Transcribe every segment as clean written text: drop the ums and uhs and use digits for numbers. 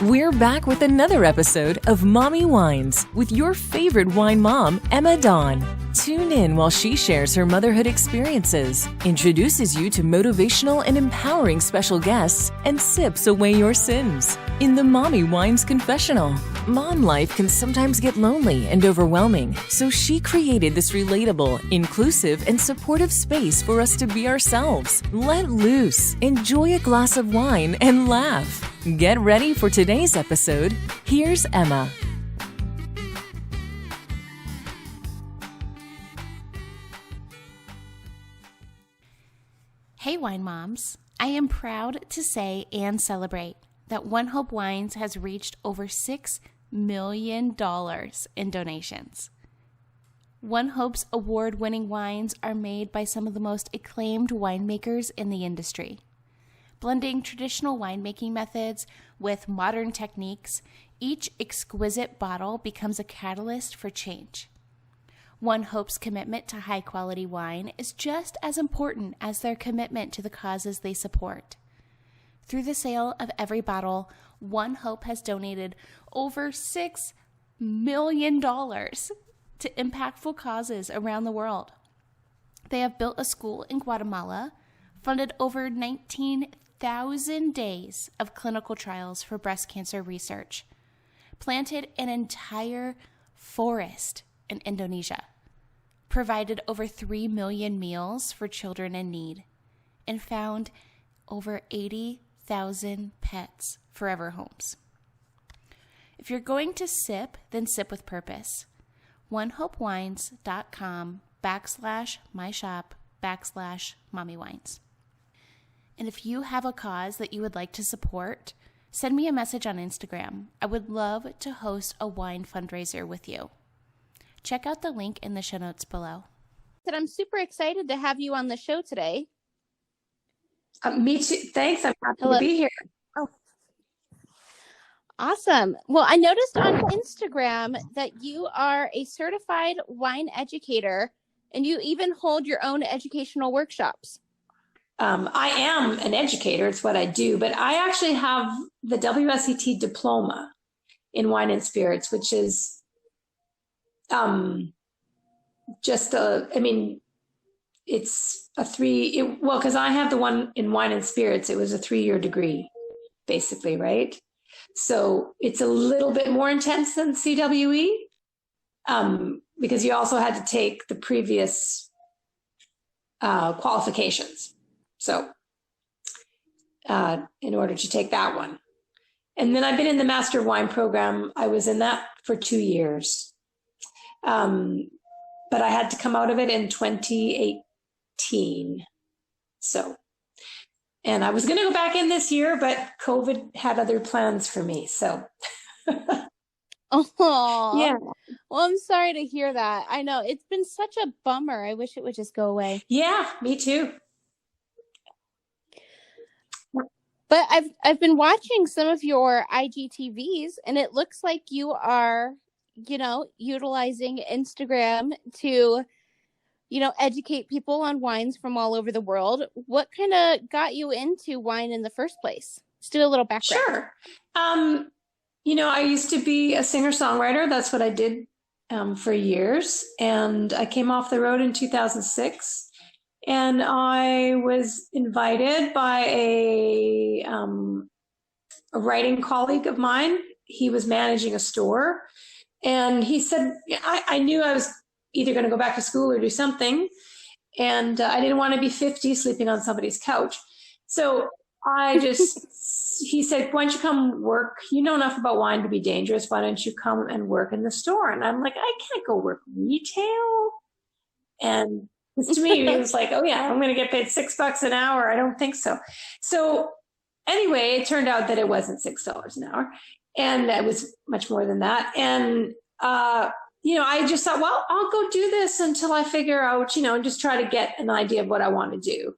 We're back with another episode of Mommy Wines with your favorite wine mom, Emma Dawn. Tune in while she shares her motherhood experiences, introduces you to motivational and empowering special guests, and sips away your sins. In the Mommy Wines Confessional, mom life can sometimes get lonely and overwhelming, so she created this relatable, inclusive, and supportive space for us to be ourselves. Let loose, enjoy a glass of wine, and laugh. Get ready for today's episode. Here's Emma. Hey wine moms, I am proud to say and celebrate that One Hope Wines has reached over $6 million in donations. One Hope's award-winning wines are made by some of the most acclaimed winemakers in the industry. Blending traditional winemaking methods with modern techniques, each exquisite bottle becomes a catalyst for change. One Hope's commitment to high-quality wine is just as important as their commitment to the causes they support. Through the sale of every bottle, One Hope has donated over $6 million to impactful causes around the world. They have built a school in Guatemala, funded over 19,000 days of clinical trials for breast cancer research, planted an entire forest in Indonesia, provided over 3 million meals for children in need, and found over 80,000 pets forever homes. If you're going to sip, then sip with purpose. onehopewines.com/myshop/mommywines. And if you have a cause that you would like to support, send me a message on Instagram. I would love to host a wine fundraiser with you. Check out the link in the show notes below. I'm super excited to have you on the show today. Me too. Thanks. I'm happy to be here. Oh, awesome. Well, I noticed on Instagram that you are a certified wine educator, and you even hold your own educational workshops. I am an educator. It's what I do, but I actually have the WSET diploma in wine and spirits, which is it's a because I have the one in wine and spirits. It was a 3-year degree, basically, right? So it's a little bit more intense than CWE, because you also had to take the previous qualifications. So in order to take that one. And then I've been in the Master Wine program. I was in that for 2 years. But I had to come out of it in 2018. So, and I was going to go back in this year, but COVID had other plans for me. So, oh, yeah. Well, I'm sorry to hear that. I know it's been such a bummer. I wish it would just go away. Yeah, me too. But I've been watching some of your IGTVs, and it looks like you are, utilizing Instagram to, educate people on wines from all over the world. What kind of got you into wine in the first place? Let's do a little background. Sure. I used to be a singer-songwriter. That's what I did for years. And I came off the road in 2006. And I was invited by a writing colleague of mine. He was managing a store. And he said, I knew I was either going to go back to school or do something. And I didn't want to be 50 sleeping on somebody's couch. So he said, why don't you come work? You know enough about wine to be dangerous. Why don't you come and work in the store? And I'm like, I can't go work retail. And to me, it was like, oh yeah, I'm going to get paid $6 an hour. I don't think so. So anyway, it turned out that it wasn't $6 an hour. And it was much more than that. And, I just thought, well, I'll go do this until I figure out, and just try to get an idea of what I want to do.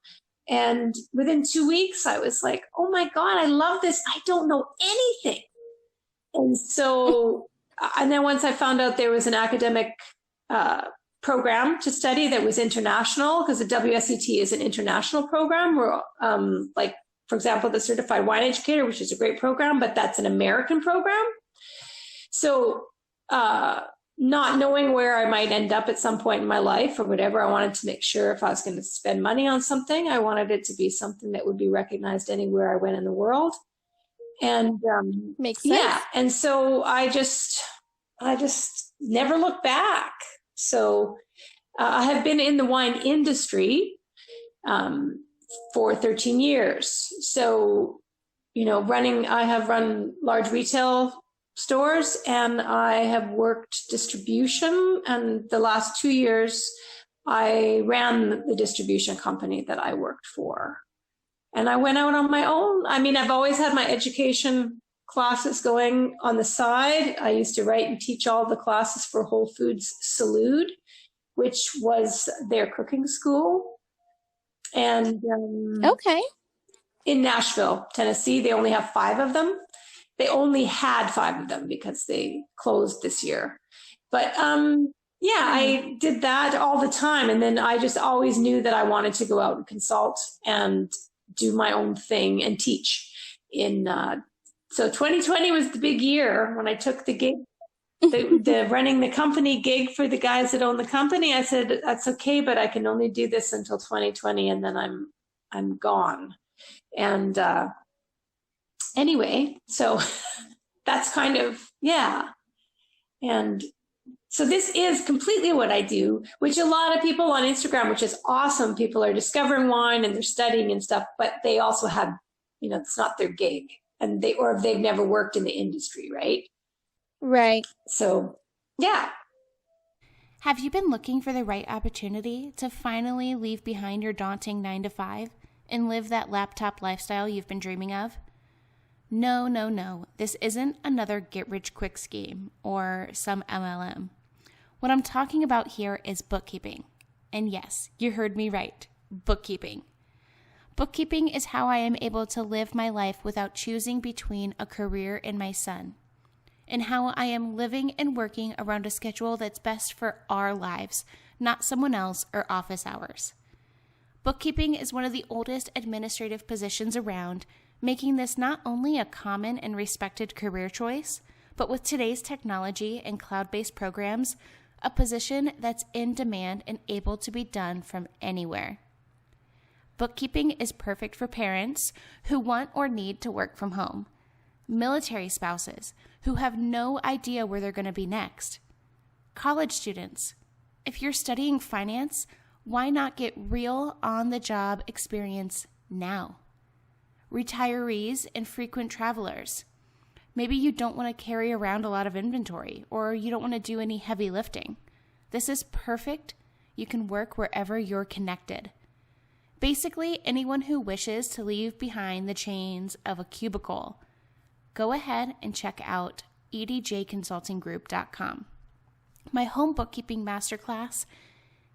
And within 2 weeks, I was like, oh my God, I love this. I don't know anything. And so, and then once I found out there was an academic program to study that was international, because the WSET is an international program where for example, the Certified Wine Educator, which is a great program, but that's an American program. So not knowing where I might end up at some point in my life or whatever, I wanted to make sure if I was going to spend money on something, I wanted it to be something that would be recognized anywhere I went in the world. And Makes sense. yeah, and so I just never looked back. So I have been in the wine industry for 13 years. So, I have run large retail stores, and I have worked distribution. And the last 2 years, I ran the distribution company that I worked for. And I went out on my own. I mean, I've always had my education classes going on the side. I used to write and teach all the classes for Whole Foods Salud, which was their cooking school. And Okay. in Nashville, Tennessee, they only have 5 of them. They only had 5 of them because they closed this year. But yeah, I did that all the time. And then I just always knew that I wanted to go out and consult and do my own thing and teach. So 2020 was the big year when I took the gig, the running the company gig for the guys that own the company. I said, that's okay, but I can only do this until 2020, and then I'm gone. And anyway, so that's kind of, yeah. And so this is completely what I do, which a lot of people on Instagram, which is awesome. People are discovering wine and they're studying and stuff, but they also have, it's not their gig, and they've never worked in the industry, right? Right. So, yeah. Have you been looking for the right opportunity to finally leave behind your daunting 9-to-5 and live that laptop lifestyle you've been dreaming of? No. This isn't another get-rich-quick scheme or some MLM. What I'm talking about here is bookkeeping. And yes, you heard me right, bookkeeping. Bookkeeping is how I am able to live my life without choosing between a career and my son, and how I am living and working around a schedule that's best for our lives, not someone else or office hours. Bookkeeping is one of the oldest administrative positions around, making this not only a common and respected career choice, but with today's technology and cloud-based programs, a position that's in demand and able to be done from anywhere. Bookkeeping is perfect for parents who want or need to work from home, military spouses who have no idea where they're going to be next, college students. If you're studying finance, why not get real on-the-job experience now? Retirees and frequent travelers. Maybe you don't want to carry around a lot of inventory, or you don't want to do any heavy lifting. This is perfect. You can work wherever you're connected. Basically, anyone who wishes to leave behind the chains of a cubicle, go ahead and check out edjconsultinggroup.com. My home bookkeeping masterclass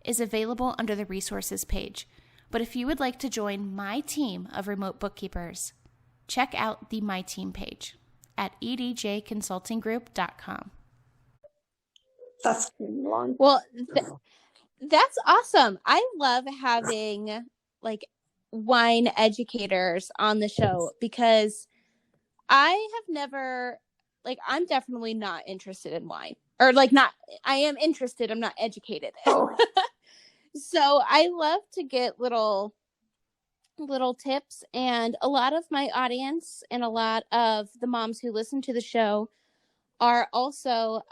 is available under the resources page, but if you would like to join my team of remote bookkeepers, check out the My Team page at edjconsultinggroup.com. That's long. Well, that's awesome. I love having wine educators on the show, because I have never, I'm definitely not interested in wine, or I am interested. I'm not educated. Oh. So I love to get little tips, and a lot of my audience and a lot of the moms who listen to the show are also,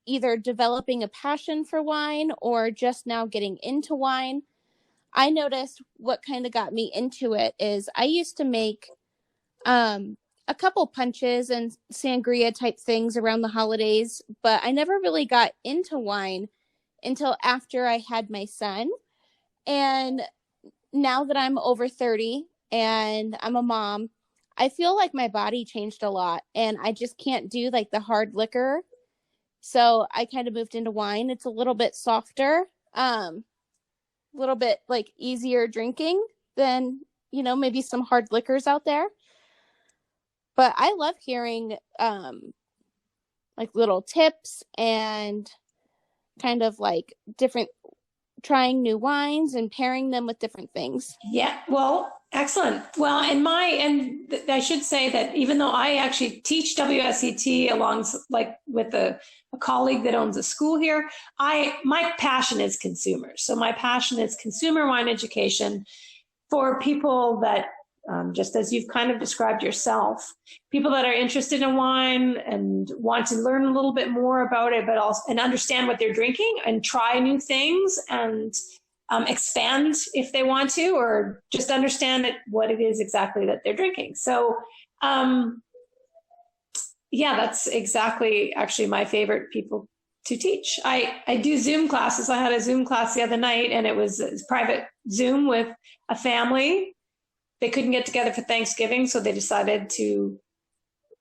either developing a passion for wine or just now getting into wine. I noticed what kind of got me into it is I used to make a couple punches and sangria type things around the holidays, but I never really got into wine until after I had my son. And now that I'm over 30 and I'm a mom, I feel like my body changed a lot, and I just can't do the hard liquor. So I kind of moved into wine. It's a little bit softer, a little bit easier drinking than, maybe some hard liquors out there. But I love hearing little tips and kind of different, trying new wines and pairing them with different things. Yeah. Well, Excellent. Well, I should say that even though I actually teach WSET along with a colleague that owns a school here, my passion is consumers. So my passion is consumer wine education for people that, just as you've kind of described yourself, people that are interested in wine and want to learn a little bit more about it, but also and understand what they're drinking and try new things and expand if they want to, or just understand what it is exactly that they're drinking. So, that's exactly actually my favorite people to teach. I do Zoom classes. I had a Zoom class the other night, and it was private Zoom with a family. They couldn't get together for Thanksgiving, so they decided to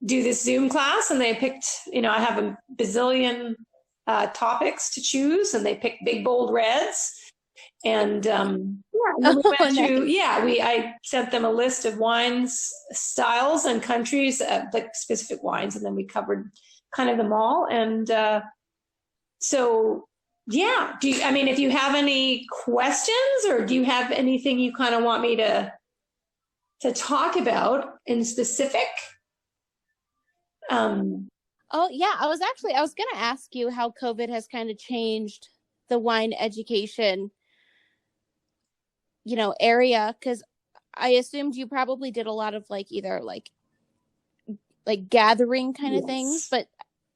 do this Zoom class, and they picked, I have a bazillion topics to choose, and they picked big, bold reds. And and then we went through, I sent them a list of wines, styles, and countries, like specific wines, and then we covered kind of them all. And if you have any questions, or do you have anything you kind of want me to talk about in specific? I was going to ask you how COVID has kind of changed the wine education area, because I assumed you probably did a lot of either gathering kind of things, but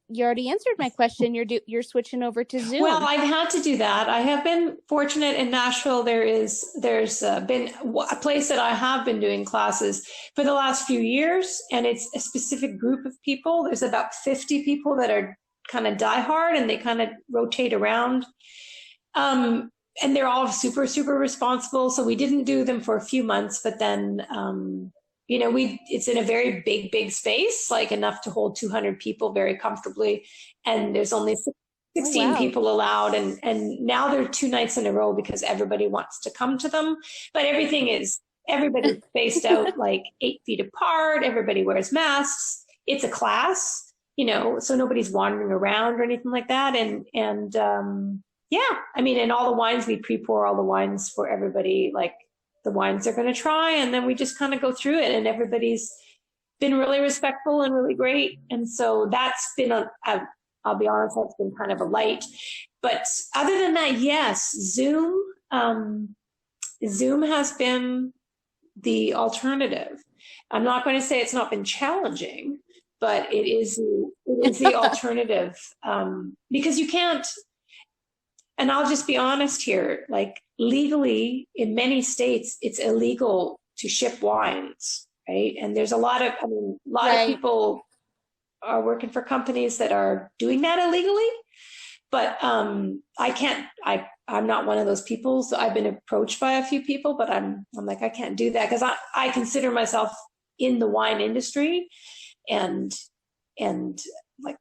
you already answered my question. You're switching over to Zoom. Well, I've had to do that. I have been fortunate in Nashville. There's been a place that I have been doing classes for the last few years, and it's a specific group of people. There's about 50 people that are kind of diehard, and they kind of rotate around. And they're all super, super responsible. So we didn't do them for a few months, but then, it's in a very big, big space, like enough to hold 200 people very comfortably. And there's only 16 people allowed. And now they're 2 nights in a row because everybody wants to come to them. But everybody's spaced out like 8 feet apart. Everybody wears masks. It's a class, so nobody's wandering around or anything like that. And all the wines, we pre-pour all the wines for everybody, like the wines they're going to try. And then we just kind of go through it, and everybody's been really respectful and really great. And so that's been I'll be honest, that's been kind of a light. But other than that, yes, Zoom has been the alternative. I'm not going to say it's not been challenging, but it is the alternative, because you can't. And I'll just be honest here, like legally in many states, it's illegal to ship wines, right? And there's a lot of people are working for companies that are doing that illegally, but I'm not one of those people. So I've been approached by a few people, but I'm like, I can't do that, because I consider myself in the wine industry, and like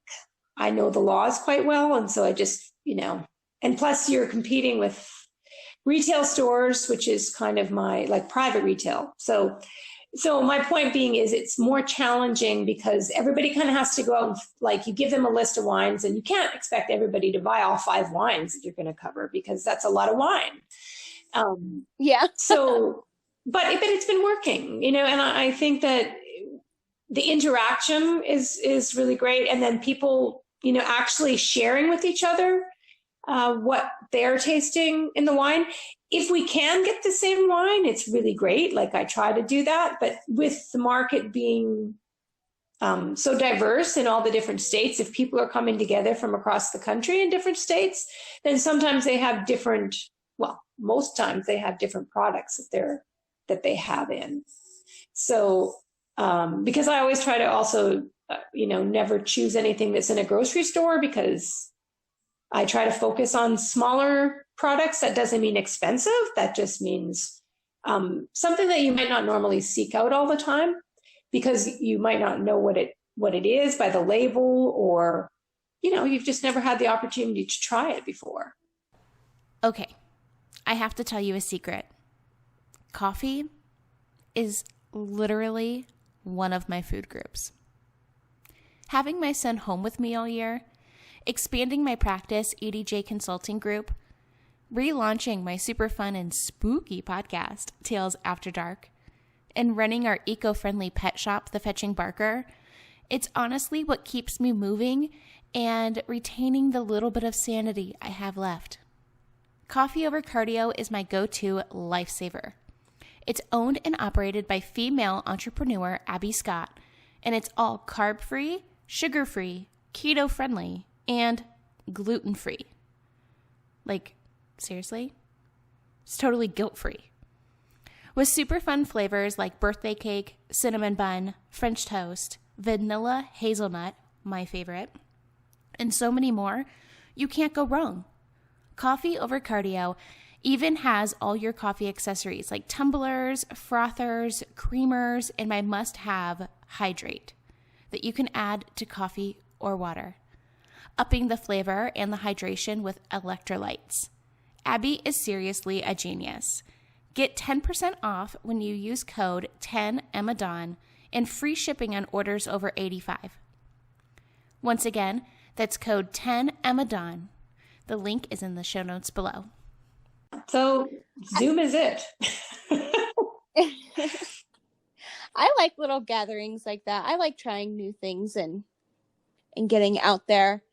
I know the laws quite well. And so I just, and plus you're competing with retail stores, which is kind of my private retail. So my point being is it's more challenging because everybody kind of has to go out and you give them a list of wines, and you can't expect everybody to buy all 5 wines that you're going to cover, because that's a lot of wine. But it's been working, and I think that the interaction is really great. And then people, actually sharing with each other what they're tasting in the wine. If we can get the same wine, it's really great. Like I try to do that, but with the market being so diverse in all the different states, if people are coming together from across the country in different states, then sometimes they have most times they have different products that they have in. So, because I always try to also, never choose anything that's in a grocery store, because I try to focus on smaller products. That doesn't mean expensive. That just means something that you might not normally seek out all the time, because you might not know what it is by the label, or, you've just never had the opportunity to try it before. Okay, I have to tell you a secret. Coffee is literally one of my food groups. Having my son home with me all year, expanding my practice EDJ consulting group, relaunching my super fun and spooky podcast, Tales After Dark, and running our eco-friendly pet shop, The Fetching Barker, it's honestly what keeps me moving and retaining the little bit of sanity I have left. Coffee over cardio is my go-to lifesaver. It's owned and operated by female entrepreneur Abby Scott, and it's all carb-free, sugar-free, keto-friendly, and gluten-free. Like, seriously? It's totally guilt-free. With super fun flavors like birthday cake, cinnamon bun, French toast, vanilla hazelnut, my favorite, and so many more, you can't go wrong. Coffee over cardio even has all your coffee accessories like tumblers, frothers, creamers, and my must-have hydrate that you can add to coffee or water, upping the flavor and the hydration with electrolytes. Abby is seriously a genius. Get 10% off when you use code 10EMMADAWN and free shipping on orders over $85. Once again, that's code 10EMMADAWN. The link is in the show notes below. So Zoom is it. I like little gatherings like that. I like trying new things and getting out there.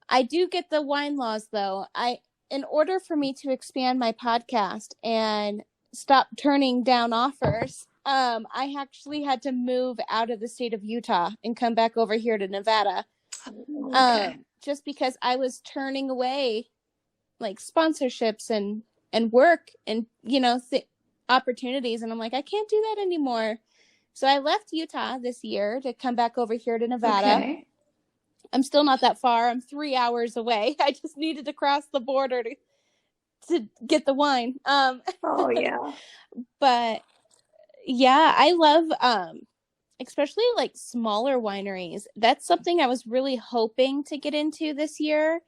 I do get the wine laws though. In order for me to expand my podcast and stop turning down offers, I actually had to move out of the state of Utah and come back over here to Nevada. Okay. Just because I was turning away like sponsorships and work and, opportunities. And I'm like, I can't do that anymore. So I left Utah this year to come back over here to Nevada. Okay. I'm still not that far. I'm 3 hours away. I just needed to cross the border to get the wine. Oh yeah. But yeah, I love, especially like smaller wineries. That's something I was really hoping to get into this year.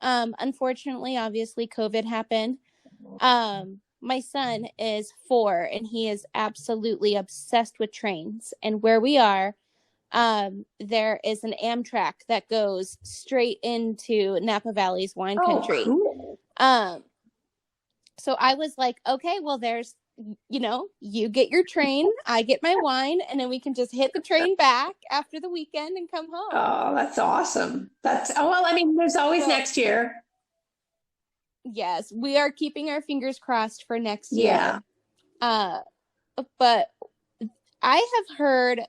Unfortunately, obviously COVID happened. My son is 4 and he is absolutely obsessed with trains. And where we are, there is an Amtrak that goes straight into Napa Valley's wine country. Cool. So I was like, okay, well, there's, you get your train, I get my wine, and then we can just hit the train back after the weekend and come home. Oh, that's awesome. There's always next year. Yes, we are keeping our fingers crossed for next year. Yeah. But I have heard,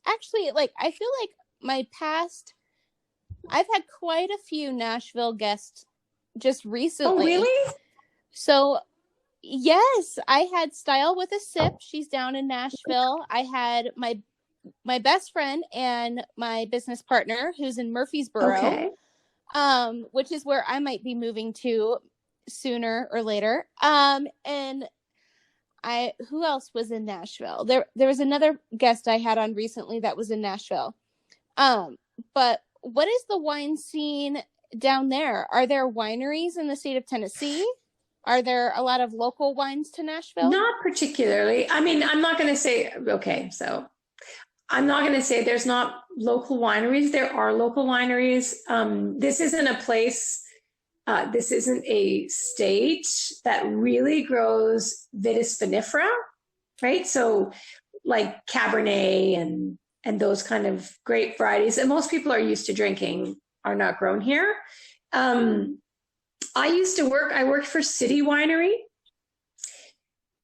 actually, I feel like I've had quite a few Nashville guests just recently. Oh, really? So, yes, I had Style with a Sip. She's down in Nashville. I had my best friend and my business partner who's in Murfreesboro, which is where I might be moving to sooner or later. And who else was in Nashville? There was another guest I had on recently that was in Nashville. But what is the wine scene down there? Are there wineries in the state of Tennessee? Are there a lot of local wines to Nashville? Not particularly. I mean, I'm not going to say, there's not local wineries. There are local wineries. This isn't a place, this isn't a state that really grows vitis vinifera, right? So like Cabernet and those kind of grape varieties that most people are used to drinking are not grown here. I worked for City Winery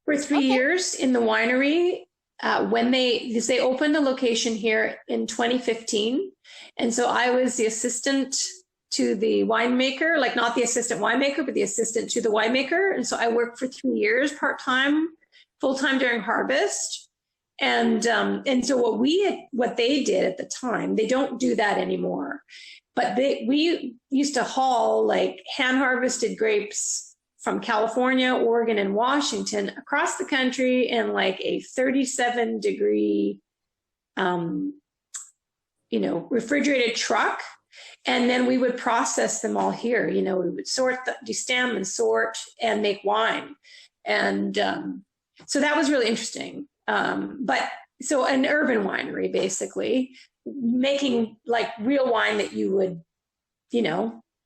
for 3 years in the winery when they opened a location here in 2015. And so I was the assistant to the winemaker, like not the assistant winemaker, but the assistant to the winemaker. And so I worked for 3 years, part-time, full-time during harvest. And so what they did at the time, they don't do that anymore. But we used to haul like hand harvested grapes from California, Oregon, and Washington across the country in like a 37-degree, refrigerated truck. And then we would process them all here. We would destem and sort and make wine. And so that was really interesting. So an urban winery, basically, making like real wine that you would,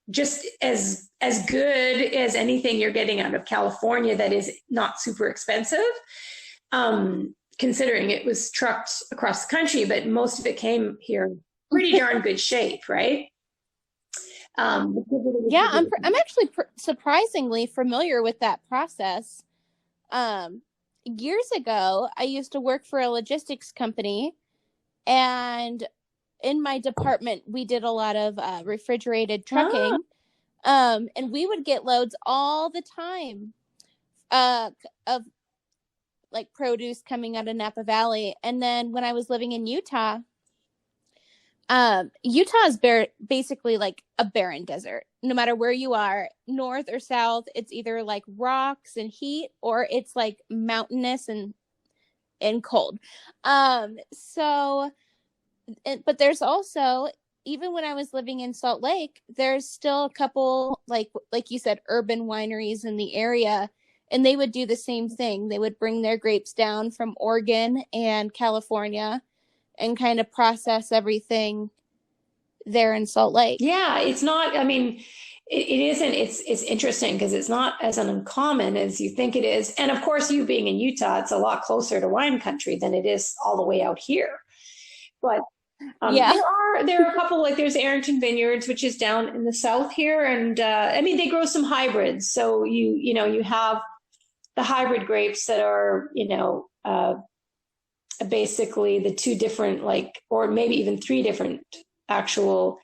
just as good as anything you're getting out of California that is not super expensive. considering it was trucked across the country, but most of it came here in pretty darn good shape, right? Yeah, I'm actually surprisingly familiar with that process. Years ago, I used to work for a logistics company, and in my department, we did a lot of refrigerated trucking. And we would get loads all the time of like produce coming out of Napa Valley. And then when I was living in Utah, Utah is basically like a barren desert. No matter where you are, north or south, it's either like rocks and heat, or it's like mountainous and cold. But there's also, even when I was living in Salt Lake, there's still a couple, like you said, urban wineries in the area, and they would do the same thing. They would bring their grapes down from Oregon and California and kind of process everything there in Salt Lake. Yeah, it's not, I mean, it isn't, it's interesting because it's not as uncommon as you think it is. And of course, you being in Utah, it's a lot closer to wine country than it is all the way out here. But there are a couple, like there's Arrington Vineyards, which is down in the south here. And I mean, they grow some hybrids. So you have the hybrid grapes that are, basically the two different, like, or maybe even three different actual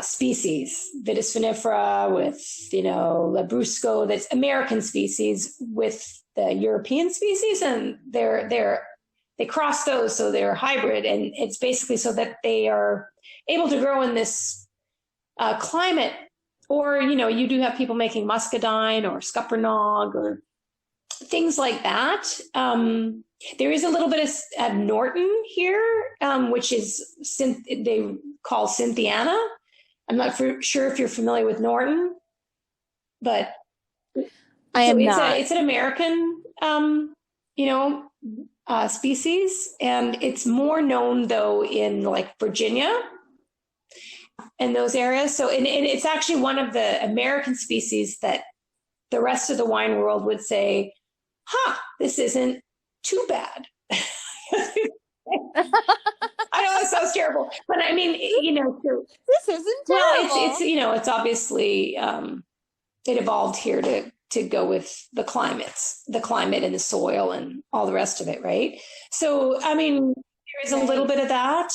species. Vitis vinifera with, Labrusco, that's American species, with the European species. And they cross those, so they're hybrid. And it's basically so that they are able to grow in this climate. Or, you do have people making muscadine or scuppernong or things like that. There is a little bit of Norton here, which is they call Cynthiana. I'm not sure if you're familiar with Norton, but I am not. It's an American, species, and it's more known though in like Virginia and those areas. So, and it's actually one of the American species that the rest of the wine world would say, this isn't too bad. I know it sounds terrible, but I mean, this isn't terrible. Well, it's obviously it evolved here to go with the climate and the soil and all the rest of it, right? So, I mean, there is a little bit of that.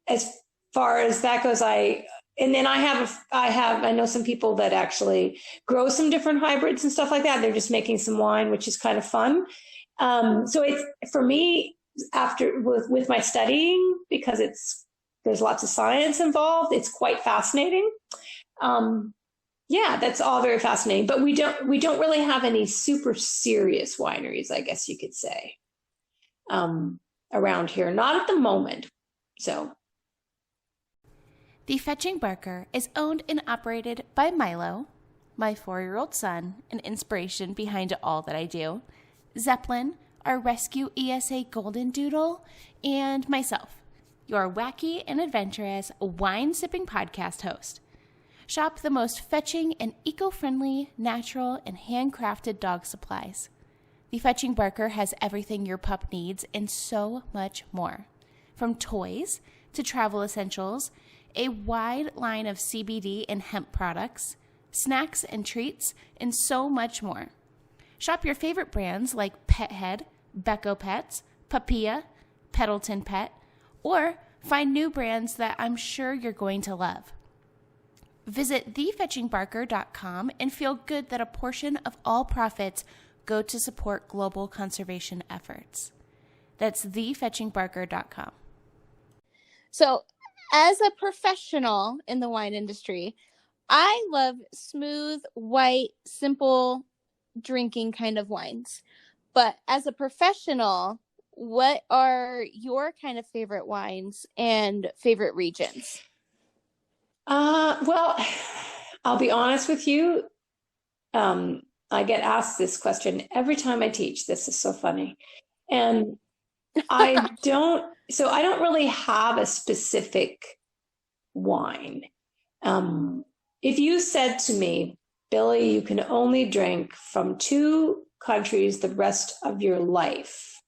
As far as that goes, I know some people that actually grow some different hybrids and stuff like that. They're just making some wine, which is kind of fun. So it's, for me, after with my studying, because there's lots of science involved, it's quite fascinating. That's all very fascinating, but we don't really have any super serious wineries, I guess you could say, around here. Not at the moment. So. The Fetching Barker is owned and operated by Milo, my 4-year-old son, an inspiration behind all that I do, Zeppelin, our rescue ESA Golden Doodle, and myself, your wacky and adventurous wine-sipping podcast host. Shop the most fetching and eco-friendly, natural, and handcrafted dog supplies. The Fetching Barker has everything your pup needs and so much more. From toys to travel essentials, a wide line of CBD and hemp products, snacks and treats, and so much more. Shop your favorite brands like Pet Head, Becco Pets, Papilla, Pendleton Pet, or find new brands that I'm sure you're going to love. Visit thefetchingbarker.com and feel good that a portion of all profits go to support global conservation efforts. That's thefetchingbarker.com. So, as a professional in the wine industry, I love smooth, white, simple drinking kind of wines. But as a professional, what are your kind of favorite wines and favorite regions? Well, I'll be honest with you. I get asked this question every time I teach. This is so funny. And I don't really have a specific wine. If you said to me, Billie, you can only drink from 2 countries the rest of your life,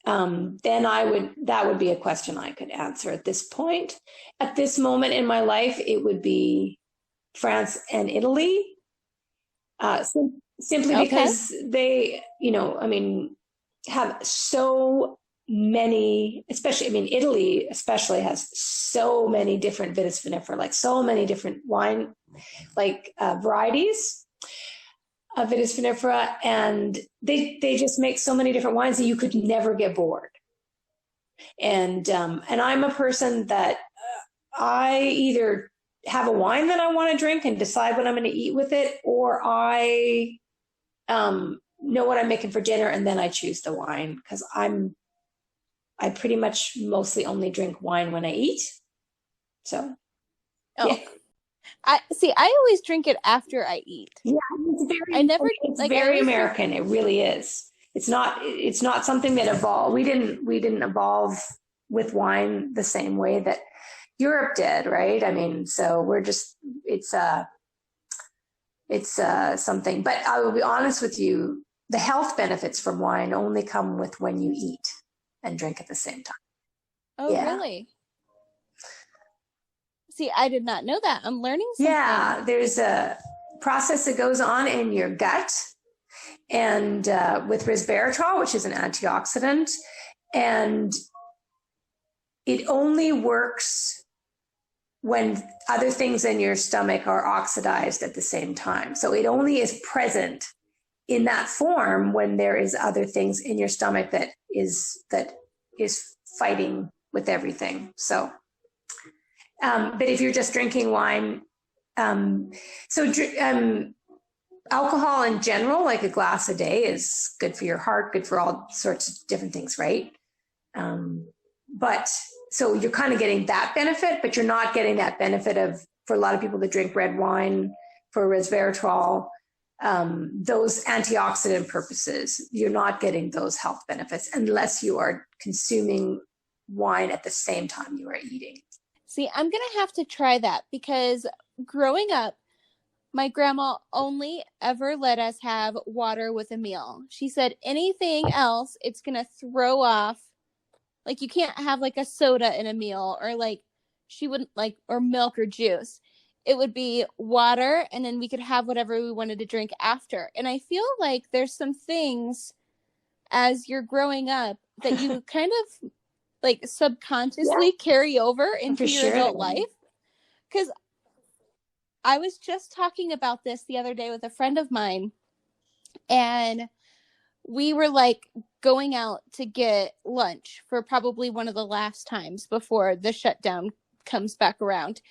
then that would be a question I could answer at this point. At this moment in my life, it would be France and Italy, simply because they, have so many, Italy especially has so many different vitis vinifera, like so many different wine, varieties of vitis vinifera, and they just make so many different wines that you could never get bored. And I'm a person that I either have a wine that I want to drink and decide what I'm going to eat with it, or I know what I'm making for dinner and then I choose the wine, because I pretty much mostly only drink wine when I eat. So, yeah. I always drink it after I eat. Yeah, it's very American. It really is. It's not something that evolved. We didn't evolve with wine the same way that Europe did, right? So we're just, it's something, but I will be honest with you, the health benefits from wine only come with when you eat and drink at the same time. Oh, yeah. Really? See, I did not know that. I'm learning something. Yeah, there's a process that goes on in your gut, and with resveratrol, which is an antioxidant, and it only works when other things in your stomach are oxidized at the same time. So it only is present in that form when there is other things in your stomach that is fighting with everything. So, but if you're just drinking wine, alcohol in general, like a glass a day, is good for your heart, good for all sorts of different things, right? But so you're kind of getting that benefit, but you're not getting that benefit for a lot of people that drink red wine for resveratrol, those antioxidant purposes. You're not getting those health benefits unless you are consuming wine at the same time you are eating. See, I'm going to have to try that, because growing up, my grandma only ever let us have water with a meal. She said anything else, it's going to throw off. Like, you can't have like a soda in a meal, or like she wouldn't like, or milk or juice. It would be water, and then we could have whatever we wanted to drink after. And I feel like there's some things as you're growing up that you kind of like subconsciously carry over into your adult life. Because I was just talking about this the other day with a friend of mine, and we were like going out to get lunch for probably one of the last times before the shutdown comes back around.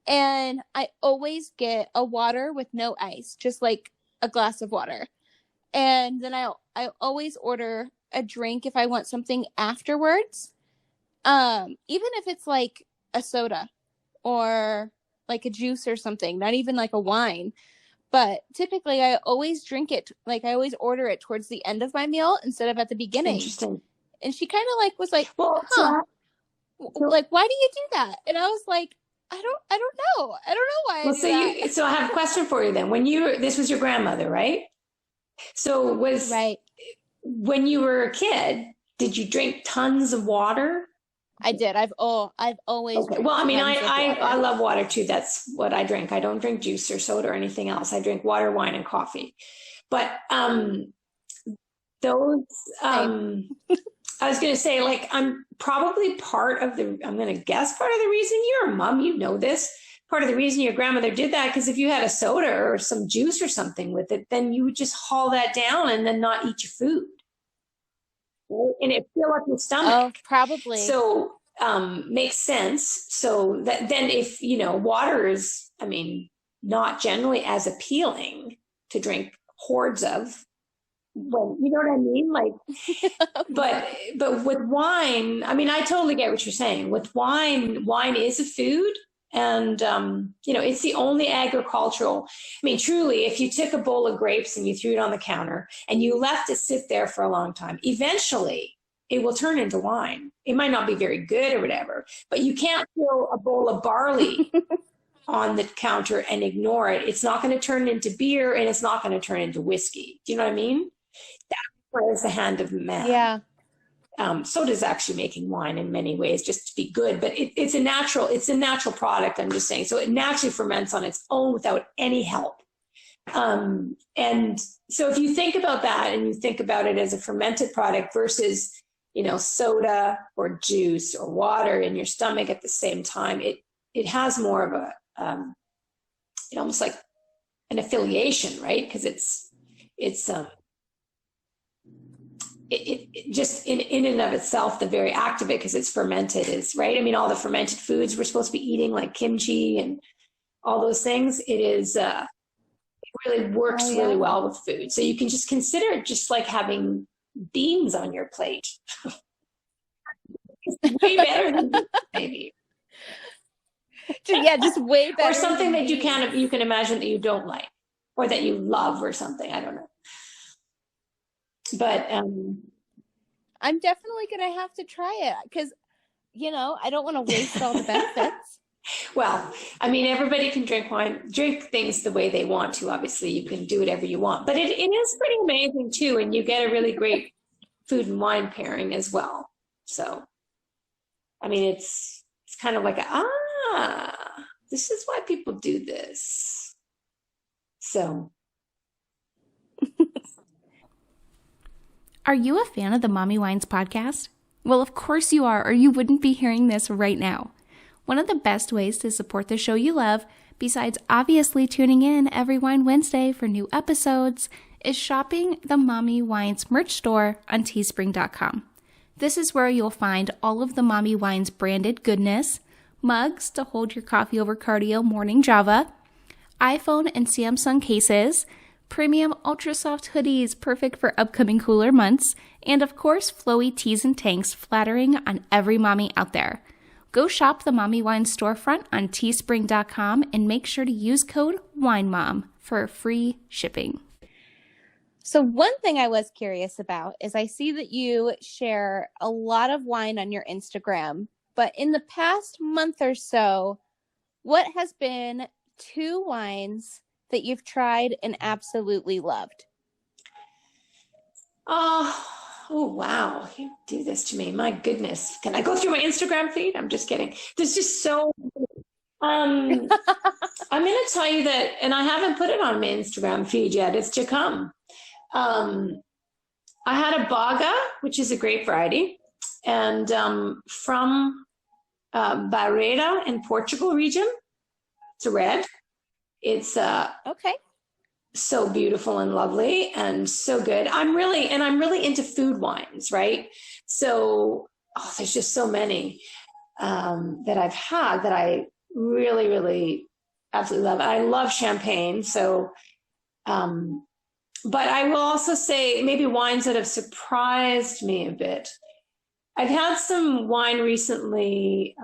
And I always get a water with no ice, just like a glass of water. And then I always order a drink if I want something afterwards. Even if it's like a soda or like a juice or something, not even like a wine. But typically I always drink it, like I always order it towards the end of my meal instead of at the beginning. Interesting. And she kind of like was like, well, like, why do you do that? And I was like, I don't know. I don't know why. Well, so I have a question for you then. This was your grandmother, right? So when you were a kid, did you drink tons of water? I did. I've always. Okay. Well, I love water too. That's what I drink. I don't drink juice or soda or anything else. I drink water, wine, and coffee. But those, I was going to say, like, I'm probably I'm going to guess part of the reason you're a mom, you know this, part of the reason your grandmother did that, because if you had a soda or some juice or something with it, then you would just haul that down and then not eat your food. And it fill up your stomach. Oh, probably. So makes sense. So that then if, water is, not generally as appealing to drink hordes of, well, you know what I mean? Like, but with wine, I totally get what you're saying. With wine is a food. And, it's the only agricultural, truly, if you took a bowl of grapes and you threw it on the counter and you left it sit there for a long time, eventually it will turn into wine. It might not be very good or whatever, but you can't throw a bowl of barley on the counter and ignore it, it's not going to turn into beer and it's not going to turn into whiskey. Do you know what I mean? That requires the hand of man. Yeah. So does actually making wine in many ways, just to be good. But it's a natural product. I'm just saying. So it naturally ferments on its own without any help. And so if you think about that and you think about it as a fermented product versus, soda or juice or water in your stomach at the same time, it has more of a, almost like an affiliation, right? Because it's it just in and of itself, the very act of it, because it's fermented, is right. I mean, all the fermented foods we're supposed to be eating, like kimchi and all those things, it really works really well with food. So you can just consider it just like having beans on your plate. It's way better than maybe. Yeah, just way better. Or something that you can imagine that you don't like or that you love or something. I don't know. But I'm definitely going to have to try it because, I don't want to waste all the benefits. Well, I mean, everybody can drink things the way they want to. Obviously, you can do whatever you want. But it is pretty amazing, too. And you get a really great food and wine pairing as well. So, I mean, it's kind of like, this is why people do this. So. Are you a fan of the Mommy Wines podcast? Well, of course you are, or you wouldn't be hearing this right now. One of the best ways to support the show you love, besides obviously tuning in every Wine Wednesday for new episodes, is shopping the Mommy Wines merch store on teespring.com. This is where you'll find all of the Mommy Wines branded goodness, mugs to hold your coffee over cardio morning Java, iPhone and Samsung cases, premium ultra soft hoodies perfect for upcoming cooler months, and of course flowy tees and tanks flattering on every mommy out there. Go shop the Mommy Wine storefront on teespring.com and make sure to use code WINEMOM for free shipping. So one thing I was curious about is I see that you share a lot of wine on your Instagram, but in the past month or so, what has been 2 wines that you've tried and absolutely loved? Oh, wow. You do this to me. My goodness. Can I go through my Instagram feed? I'm just kidding. There's just so, I'm going to tell you that, and I haven't put it on my Instagram feed yet. It's to come. I had a Baga, which is a grape variety, and from Barreira in Portugal region. It's a red. It's okay. So beautiful and lovely and so good. I'm really into food wines, right? So there's just so many that I've had that I really, really absolutely love. I love champagne. So, but I will also say maybe wines that have surprised me a bit. I've had some wine recently.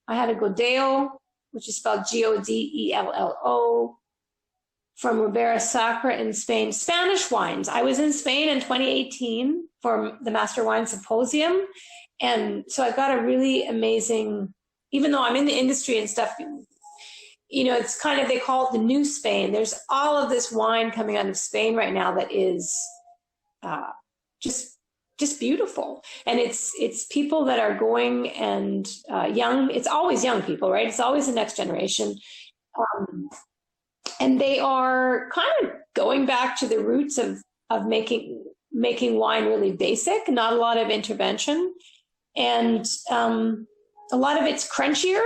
I had a Godeo, which is spelled Godello, from Ribera Sacra in Spain. Spanish wines. I was in Spain in 2018 for the Master Wine Symposium. And so I got a really amazing, even though I'm in the industry and stuff, it's kind of, they call it the new Spain. There's all of this wine coming out of Spain right now that is just beautiful. And it's people that are going and young. It's always young people, right? It's always the next generation. And they are kind of going back to the roots of making wine really basic, not a lot of intervention. And a lot of it's crunchier,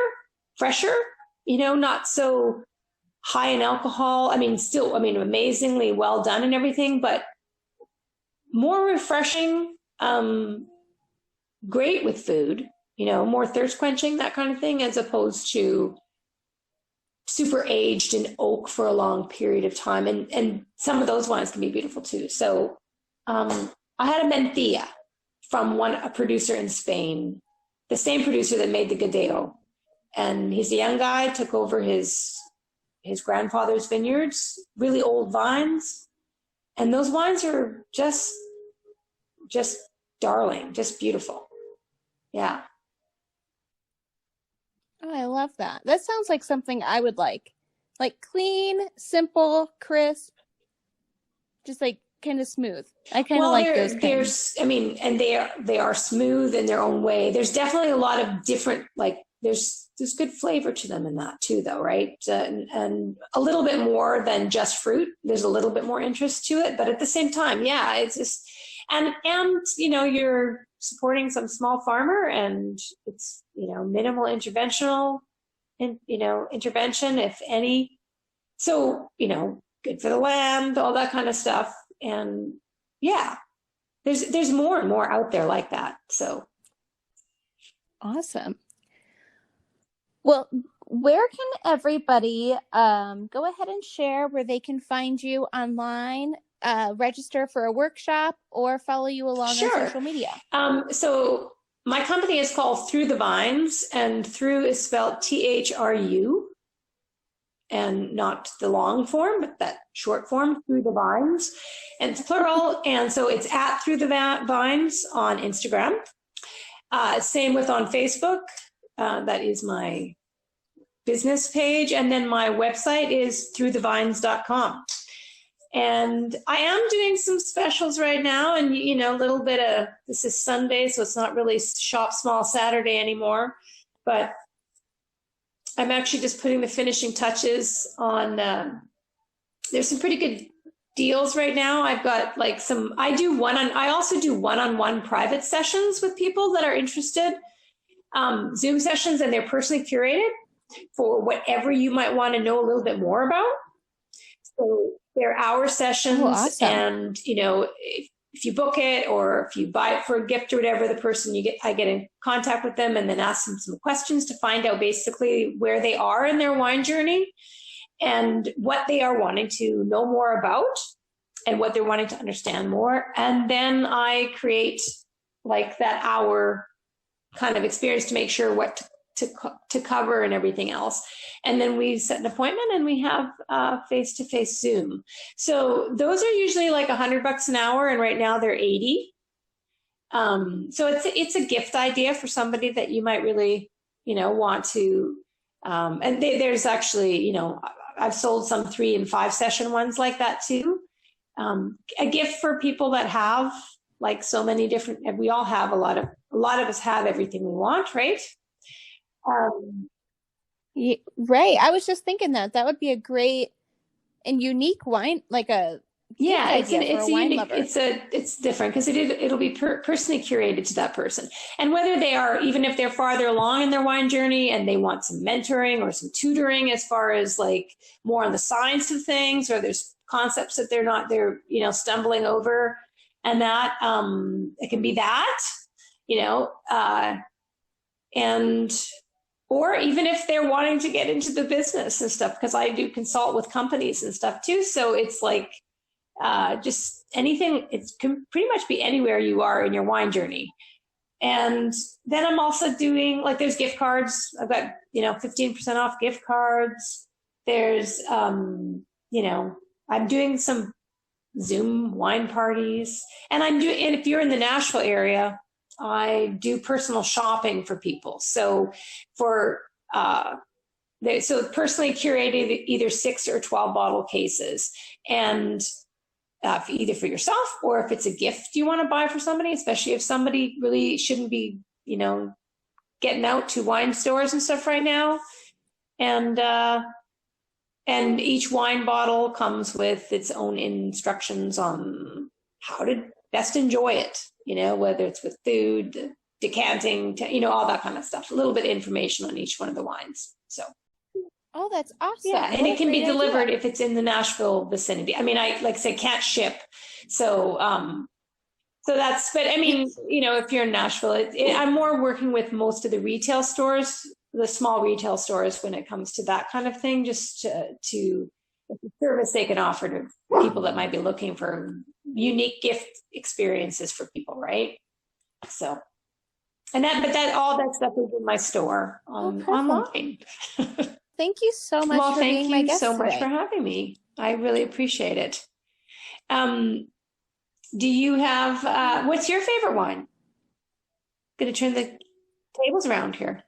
fresher, not so high in alcohol. Amazingly well done and everything, but more refreshing, great with food, more thirst quenching, that kind of thing, as opposed to super aged in oak for a long period of time. And some of those wines can be beautiful too. So I had a Mencía from a producer in Spain, the same producer that made the Godeo. And he's a young guy, took over his grandfather's vineyards, really old vines. And those wines are just darling, just beautiful. Yeah. Oh, I love that. That sounds like something I would like. Like clean, simple, crisp, just like kind of smooth. I kind of like those kinds. There's, I mean, and they are smooth in their own way. There's definitely a lot of different, like there's good flavor to them in that too, though, right? And a little bit more than just fruit. There's a little bit more interest to it, but at the same time, yeah, it's just, and you know, you're supporting some small farmer, and it's, you know, minimal intervention, if any. So, you know, good for the land, all that kind of stuff. And yeah, there's more and more out there like that. So awesome. Well, where can everybody go ahead and share where they can find you online, register for a workshop, or follow you along on social media? So my company is called Through the Vines, and through is spelled THRU, and not the long form, but that short form, Through the Vines, and it's plural. And so it's at Through the Vines on Instagram. Same with on Facebook. That is my business page. And then my website is throughthevines.com. And I am doing some specials right now, and, you know, a little bit of, this is Sunday, so it's not really Shop Small Saturday anymore, but I'm actually just putting the finishing touches on, there's some pretty good deals right now. I've got like I also do one-on-one private sessions with people that are interested, Zoom sessions, and they're personally curated for whatever you might want to know a little bit more about. So they're hour sessions. Oh, awesome. And, you know, if you book it or if you buy it for a gift or whatever, I get in contact with them and then ask them some questions to find out basically where they are in their wine journey and what they are wanting to know more about and what they're wanting to understand more. And then I create like that hour kind of experience to make sure what to cover and everything else. And then we set an appointment and we have face-to-face Zoom. So those are usually like $100 an hour, and right now they're 80. So it's a gift idea for somebody that you might really, you know, want to. And there's actually, you know, I've sold some 3 and 5 session ones like that too. A gift for people that have like so many different, and we all have a lot of us have everything we want, right? Right. I was just thinking that would be a great and unique wine, like a it's different because it'll be personally curated to that person. And whether they are, even if they're farther along in their wine journey and they want some mentoring or some tutoring as far as like more on the science of things, or there's concepts that they're you know, stumbling over, and that it can be that, you know, or even if they're wanting to get into the business and stuff, because I do consult with companies and stuff too. So it's like just anything. It can pretty much be anywhere you are in your wine journey. And then I'm also doing, like, there's gift cards. I've got, you know, 15% off gift cards. There's, you know, I'm doing some Zoom wine parties, and and if you're in the Nashville area, I do personal shopping for people. So so personally curated either 6 or 12 bottle cases, and either for yourself or if it's a gift you want to buy for somebody, especially if somebody really shouldn't be, you know, getting out to wine stores and stuff right now. And each wine bottle comes with its own instructions on how to best enjoy it, you know, whether it's with food, decanting, you know, all that kind of stuff. A little bit of information on each one of the wines. So. Oh, that's awesome. Yeah, and it can be delivered if it's in the Nashville vicinity. I mean, I, like I said, can't ship. So, but I mean, you know, if you're in Nashville, I'm more working with most of the retail stores, the small retail stores, when it comes to that kind of thing, just to the service they can offer to people that might be looking for unique gift experiences for people, right? So, all that stuff is in my store online. Thank you so much for being my guest today. Thank you so much for having me. I really appreciate it. Do you have, what's your favorite wine? Going to turn the tables around here.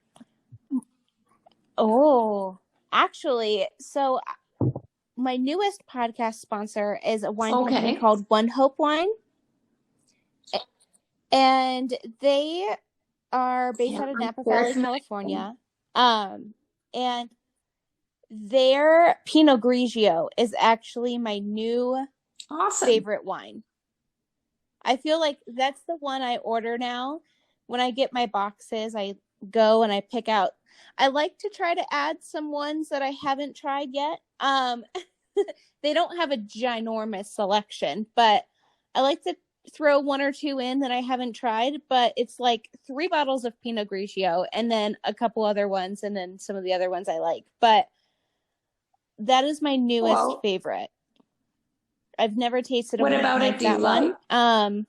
Oh, actually, so my newest podcast sponsor is a wine company Okay. called One Hope Wine. And they are based Yeah, out of I'm Napa very Valley, familiar. California. And their Pinot Grigio is actually my new Awesome. favorite wine. I feel like that's the one I order now. When I get my boxes, I go and I pick out. I like to try to add some ones that I haven't tried yet. They don't have a ginormous selection, but I like to throw one or two in that I haven't tried. But it's like 3 bottles of Pinot Grigio and then a couple other ones and then some of the other ones I like. But that is my newest Well, favorite. I've never tasted a what wine about like it do you that like? one.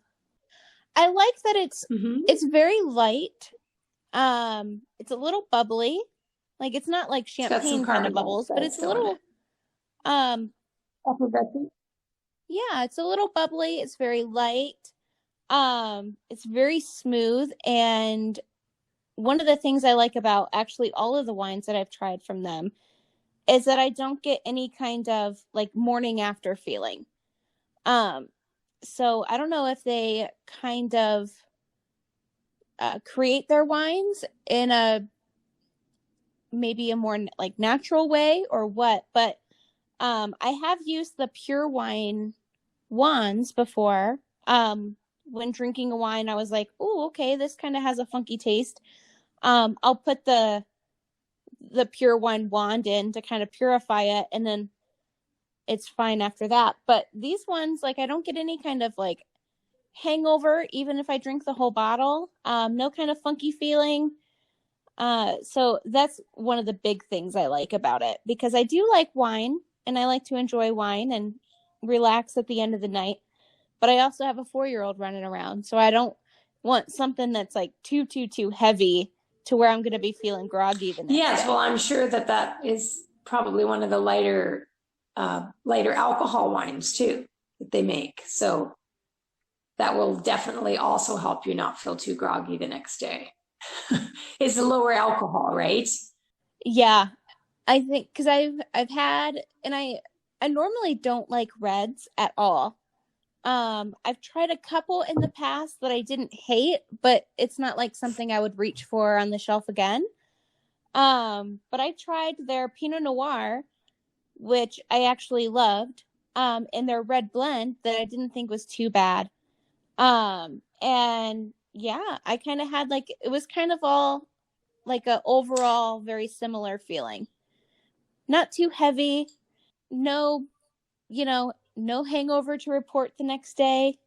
I like that Mm-hmm. it's very light. It's a little bubbly. Like it's not like It's got some champagne kind carbon of bubbles, but it's a still in little it. Effervescent. yeah, it's a little bubbly. It's very light. It's very smooth, and one of the things I like about actually all of the wines that I've tried from them is that I don't get any kind of like morning after feeling. So I don't know if they kind of create their wines in a maybe a more like natural way or what, but I have used the pure wine wands before. When drinking a wine, I was like, oh, okay, this kind of has a funky taste. I'll put the pure wine wand in to kind of purify it, and then it's fine after that. But these ones, like, I don't get any kind of like hangover, even if I drink the whole bottle. No kind of funky feeling. So that's one of the big things I like about it, because I do like wine and I like to enjoy wine and relax at the end of the night. But I also have a 4-year-old running around, so I don't want something that's like too heavy to where I'm going to be feeling groggy the next Yes, day. well, I'm sure that is probably one of the lighter alcohol wines too that they make. So that will definitely also help you not feel too groggy the next day. It's the lower alcohol, right? Yeah, I think because I've had, and I normally don't like reds at all. I've tried a couple in the past that I didn't hate, but it's not like something I would reach for on the shelf again. But I tried their Pinot Noir, which I actually loved, and their red blend that I didn't think was too bad. And yeah, I kind of had like, it was kind of all like a overall very similar feeling. Not too heavy, no, no hangover to report the next day.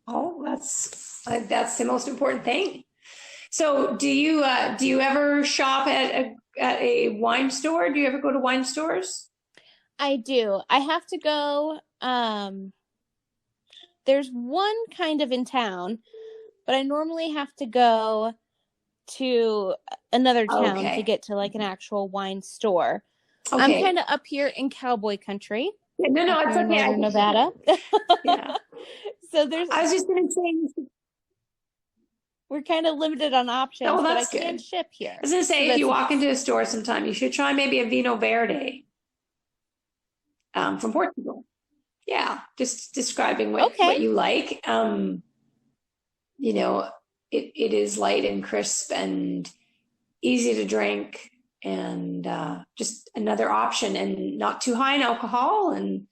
Oh, that's the most important thing. So, do you ever shop at a wine store? Do you ever go to wine stores? I do. I have to go. There's one kind of in town, but I normally have to go to another town to Okay. get to like an actual wine store. I'm Okay. kind of up here in cowboy country. No, Up it's here in okay. northern Nevada. Yeah. So there's I was just going to say, we're kind of limited on options, oh, but I that's can good. ship here. I was going to say, So if you that's walk into a store sometime, you should try maybe a Vino Verde from Portugal. Yeah, just describing what okay. you like. You know, it is light and crisp and easy to drink, and just another option, and not too high in alcohol, and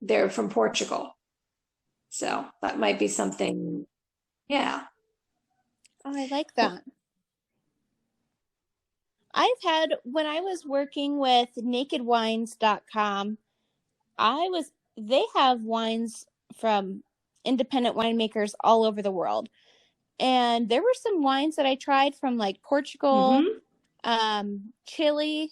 they're from Portugal, so that might be something. Yeah. Oh, I like that. I've had, when I was working with nakedwines.com, they have wines from independent winemakers all over the world. And there were some wines that I tried from like Portugal, Chile,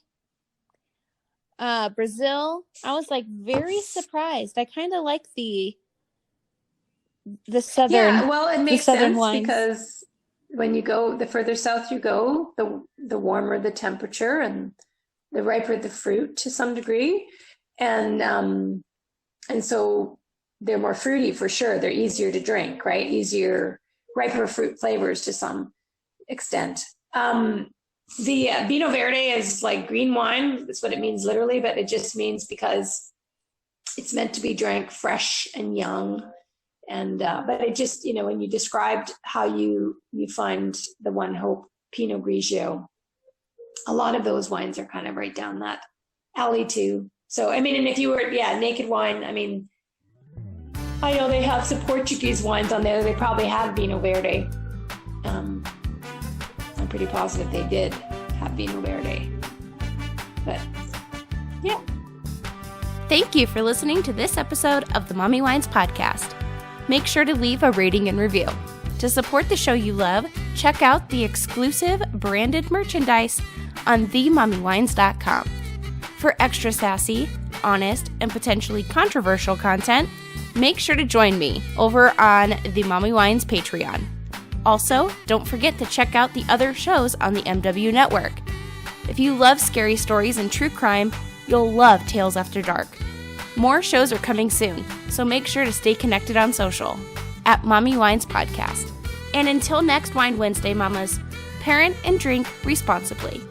Brazil. I was like very surprised. I kind of like the southern. Yeah, well, it makes sense wines. because when you go, the further south you go, the warmer the temperature and the riper the fruit to some degree, and so they're more fruity for sure. They're easier to drink, right? Easier, riper fruit flavors to some extent. The Vino Verde is like green wine. That's what it means literally, but it just means because it's meant to be drank fresh and young. And but it just, when you described how you find the One Hope Pinot Grigio, a lot of those wines are kind of right down that alley too. So, and if you were, Naked Wine, I know they have some Portuguese wines on there. They probably have Vino Verde. I'm pretty positive they did have Vino Verde. But, yeah. Thank you for listening to this episode of the Mommy Wines podcast. Make sure to leave a rating and review. To support the show you love, check out the exclusive branded merchandise on themommywines.com. For extra sassy, honest, and potentially controversial content, make sure to join me over on the Mommy Wines Patreon. Also, don't forget to check out the other shows on the MW Network. If you love scary stories and true crime, you'll love Tales After Dark. More shows are coming soon, so make sure to stay connected on social at Mommy Wines Podcast. And until next Wine Wednesday, mamas, parent and drink responsibly.